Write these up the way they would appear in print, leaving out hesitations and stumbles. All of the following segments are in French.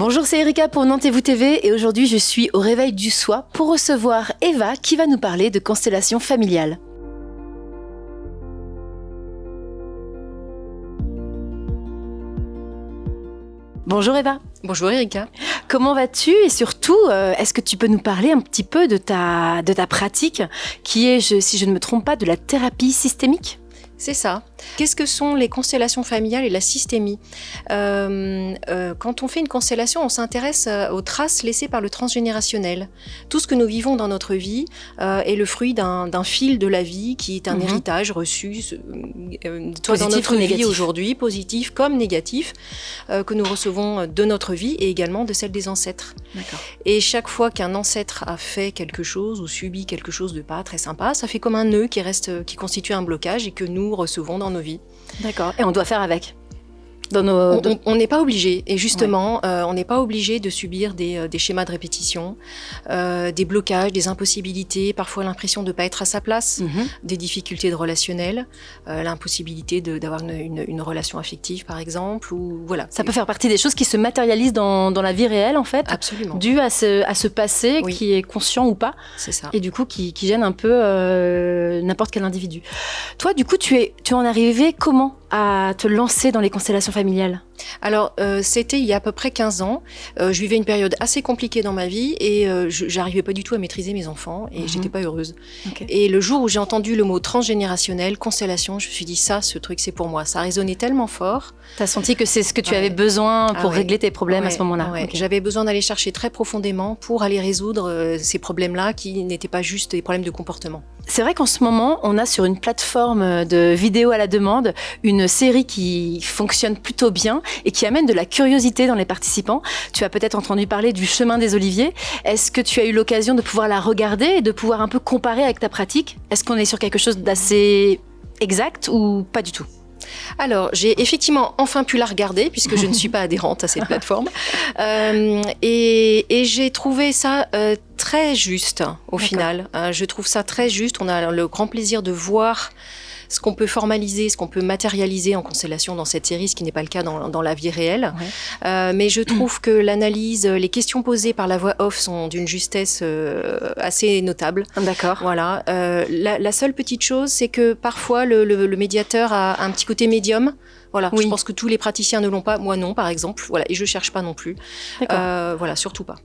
Bonjour, c'est Erika pour Nantes-vous TV et aujourd'hui je suis au Réveil du Soi pour recevoir Eva qui va nous parler de constellation familiale. Bonjour Eva. Bonjour Erika. Comment vas-tu et surtout, est-ce que tu peux nous parler un petit peu de ta pratique qui est, si je ne me trompe pas, de la thérapie systémique ? C'est ça. Qu'est-ce que sont les constellations familiales et la systémie ? Quand on fait une constellation, on s'intéresse aux traces laissées par le transgénérationnel. Tout ce que nous vivons dans notre vie est le fruit d'un fil de la vie qui est un héritage reçu dans notre vie aujourd'hui, positif comme négatif, que nous recevons de notre vie et également de celle des ancêtres. D'accord. Et chaque fois qu'un ancêtre a fait quelque chose ou subi quelque chose de pas très sympa, ça fait comme un nœud qui constitue un blocage et que nous recevons dans nos vies. D'accord. Et on doit faire avec. On n'est pas obligé, et justement, on n'est pas obligé de subir des schémas de répétition, des blocages, des impossibilités, parfois l'impression de ne pas être à sa place, des difficultés de relationnel, l'impossibilité d'avoir une relation affective, par exemple, ou voilà. Ça peut faire partie des choses qui se matérialisent dans la vie réelle, en fait. Absolument. Dû à ce passé qui est conscient ou pas. C'est ça. Et du coup, qui gêne un peu n'importe quel individu. Toi, du coup, tu en es arrivé comment à te lancer dans les constellations familiales ? Alors, c'était il y a à peu près 15 ans. Je vivais une période assez compliquée dans ma vie et j'arrivais pas du tout à maîtriser mes enfants et j'étais pas heureuse. Okay. Et le jour où j'ai entendu le mot transgénérationnel, constellation, je me suis dit ça, ce truc, c'est pour moi. Ça résonnait tellement fort. T'as senti que c'est ce que tu avais besoin pour régler tes problèmes à ce moment-là. Okay. J'avais besoin d'aller chercher très profondément pour aller résoudre ces problèmes-là qui n'étaient pas juste des problèmes de comportement. C'est vrai qu'en ce moment, on a sur une plateforme de vidéos à la demande une série qui fonctionne plutôt bien et qui amène de la curiosité dans les participants. Tu as peut-être entendu parler du chemin des oliviers. Est-ce que tu as eu l'occasion de pouvoir la regarder et de pouvoir un peu comparer avec ta pratique ? Est-ce qu'on est sur quelque chose d'assez exact ou pas du tout ? Alors, j'ai effectivement enfin pu la regarder puisque je ne suis pas adhérente à cette plateforme et j'ai trouvé ça très juste au final. Je trouve ça très juste. On a le grand plaisir de voir ce qu'on peut formaliser, ce qu'on peut matérialiser en constellation dans cette série, ce qui n'est pas le cas dans la vie réelle. Ouais. Mais je trouve que l'analyse, les questions posées par la voix off sont d'une justesse assez notable. D'accord. Voilà. La seule petite chose, c'est que parfois le médiateur a un petit côté médium. Voilà, je pense que tous les praticiens ne l'ont pas, moi non par exemple, voilà, et je cherche pas non plus. Voilà, surtout pas.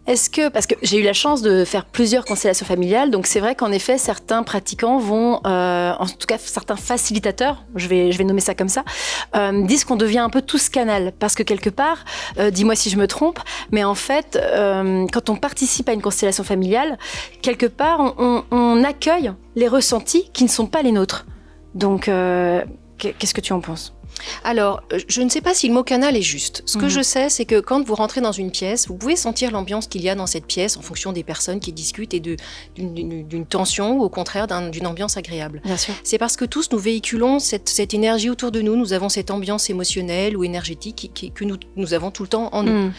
Est-ce que, parce que j'ai eu la chance de faire plusieurs constellations familiales, donc c'est vrai qu'en effet certains pratiquants vont, en tout cas certains facilitateurs, je vais nommer ça comme ça, disent qu'on devient un peu tous canal, parce que quelque part, dis-moi si je me trompe, mais en fait, quand on participe à une constellation familiale, quelque part on accueille les ressentis qui ne sont pas les nôtres. Donc, qu'est-ce que tu en penses ? Alors, je ne sais pas si le mot canal est juste. Ce que je sais, c'est que quand vous rentrez dans une pièce, vous pouvez sentir l'ambiance qu'il y a dans cette pièce en fonction des personnes qui discutent et d'une tension ou au contraire d'une ambiance agréable. Bien sûr. C'est parce que tous nous véhiculons cette énergie autour de nous. Nous avons cette ambiance émotionnelle ou énergétique que nous avons tout le temps en nous.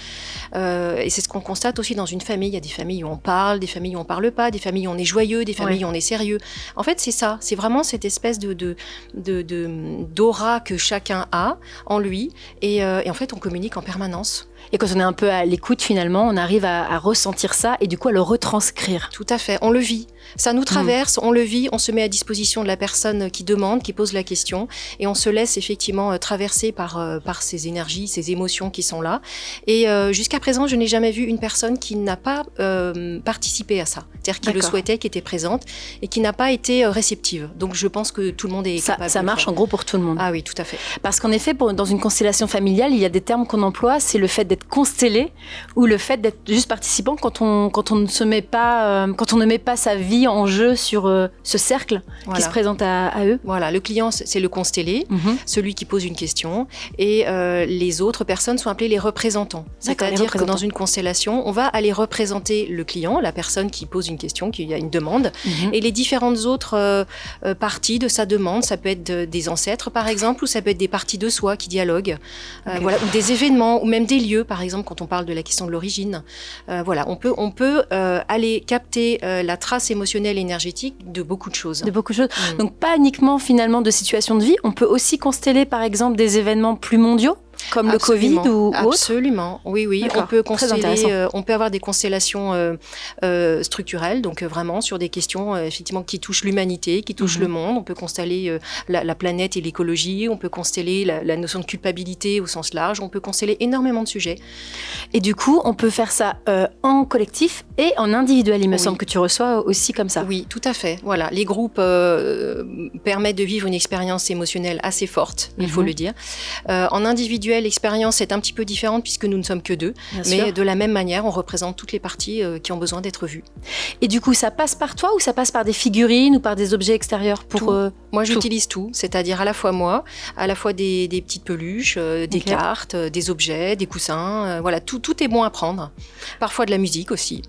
Et c'est ce qu'on constate aussi dans une famille. Il y a des familles où on parle, des familles où on parle pas, des familles où on est joyeux, des familles où on est sérieux. En fait, c'est ça. C'est vraiment cette espèce d'aura que chacun a en lui et en fait on communique en permanence. Et quand on est un peu à l'écoute finalement, on arrive à ressentir ça et du coup à le retranscrire. Tout à fait, on le vit. Ça nous traverse, on le vit, on se met à disposition de la personne qui demande, qui pose la question et on se laisse effectivement traverser par ces énergies, ces émotions qui sont là. Et jusqu'à présent, je n'ai jamais vu une personne qui n'a pas participé à ça. C'est-à-dire qui le souhaitait, qui était présente et qui n'a pas été réceptive. Donc je pense que tout le monde est capable. Ça marche en gros pour tout le monde. Ah oui, tout à fait. Parce qu'en effet, dans une constellation familiale, il y a des termes qu'on emploie, c'est le fait d'être constellé ou le fait d'être juste participant quand on ne met pas sa vie en jeu sur ce cercle qui se présente à eux. Voilà, le client c'est le constellé, celui qui pose une question et les autres personnes sont appelées les représentants. C'est-à-dire que dans une constellation, on va aller représenter le client, la personne qui pose une question, qui a une demande et les différentes autres parties de sa demande. Ça peut être des ancêtres par exemple ou ça peut être des parties de soi qui dialoguent, voilà, ou des événements ou même des lieux par exemple quand on parle de la question de l'origine. Voilà, on peut aller capter la trace émotionnelle et énergétique de beaucoup de choses. De beaucoup de choses. Donc pas uniquement finalement de situations de vie, on peut aussi consteller par exemple des événements plus mondiaux. Comme le Covid ou autre? Absolument, oui, oui. On peut consteller, on peut avoir des constellations structurelles, donc vraiment sur des questions effectivement qui touchent l'humanité, qui touchent le monde. On peut consteller la planète et l'écologie, on peut consteller la notion de culpabilité au sens large, on peut consteller énormément de sujets. Et du coup, on peut faire ça en collectif et en individuel, il me semble que tu reçois aussi comme ça. Oui, tout à fait. Voilà, les groupes permettent de vivre une expérience émotionnelle assez forte, il faut le dire. En individuel, l'expérience est un petit peu différente puisque nous ne sommes que deux, mais de la même manière, on représente toutes les parties qui ont besoin d'être vues. Et du coup, ça passe par toi ou ça passe par des figurines ou par des objets extérieurs pour Moi, j'utilise tout, c'est-à-dire à la fois moi, à la fois des petites peluches, des cartes, des objets, des coussins, voilà, tout est bon à prendre. Parfois de la musique aussi.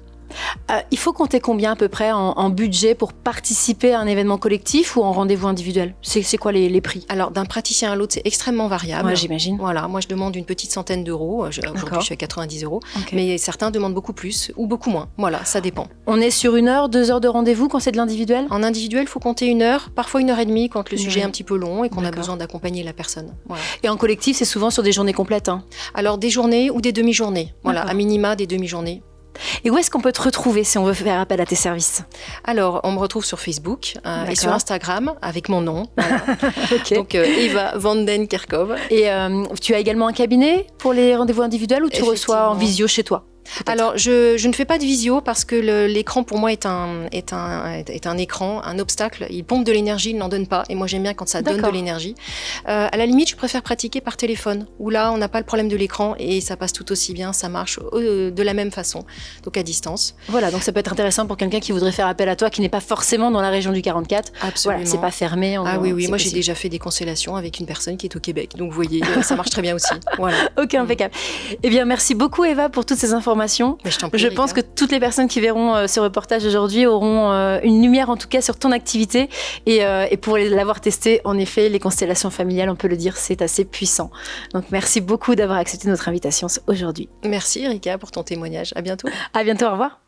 Il faut compter combien à peu près en budget pour participer à un événement collectif ou en rendez-vous individuel? C'est quoi les prix? Alors, d'un praticien à l'autre, c'est extrêmement variable. Ouais, j'imagine. Voilà, moi, je demande une petite centaine d'euros. Aujourd'hui, je suis à 90 €. Mais certains demandent beaucoup plus ou beaucoup moins. Voilà, ça dépend. On est sur 1 heure, 2 heures de rendez-vous quand c'est de l'individuel? En individuel, il faut compter 1 heure, parfois 1 heure et demie quand le sujet est un petit peu long et qu'on a besoin d'accompagner la personne. Voilà. Et en collectif, c'est souvent sur des journées complètes, hein? Alors, des journées ou des demi-journées. Voilà, à minima, des demi-journées. Et où est-ce qu'on peut te retrouver si on veut faire appel à tes services? Alors, on me retrouve sur Facebook et sur Instagram avec mon nom. Voilà. Donc, Eva Vandenkerkhove. Et tu as également un cabinet pour les rendez-vous individuels ou tu reçois en visio chez toi? Alors, je ne fais pas de visio parce que l'écran, pour moi, est un écran, un obstacle. Il pompe de l'énergie, il n'en donne pas. Et moi, j'aime bien quand ça donne de l'énergie. À la limite, je préfère pratiquer par téléphone, où là, on n'a pas le problème de l'écran et ça passe tout aussi bien, ça marche de la même façon, donc à distance. Voilà, donc ça peut être intéressant pour quelqu'un qui voudrait faire appel à toi, qui n'est pas forcément dans la région du 44. Absolument. Voilà, c'est pas fermé. Oui, moi, j'ai déjà fait des constellations avec une personne qui est au Québec. Donc, vous voyez, ça marche très bien aussi. Voilà. Ok, impeccable. Eh bien, merci beaucoup, Eva, pour toutes ces informations. Je pense que toutes les personnes qui verront ce reportage aujourd'hui auront une lumière en tout cas sur ton activité et pour l'avoir testé, en effet, les constellations familiales, on peut le dire, c'est assez puissant. Donc merci beaucoup d'avoir accepté notre invitation aujourd'hui. Merci Erika pour ton témoignage. À bientôt. À bientôt, au revoir.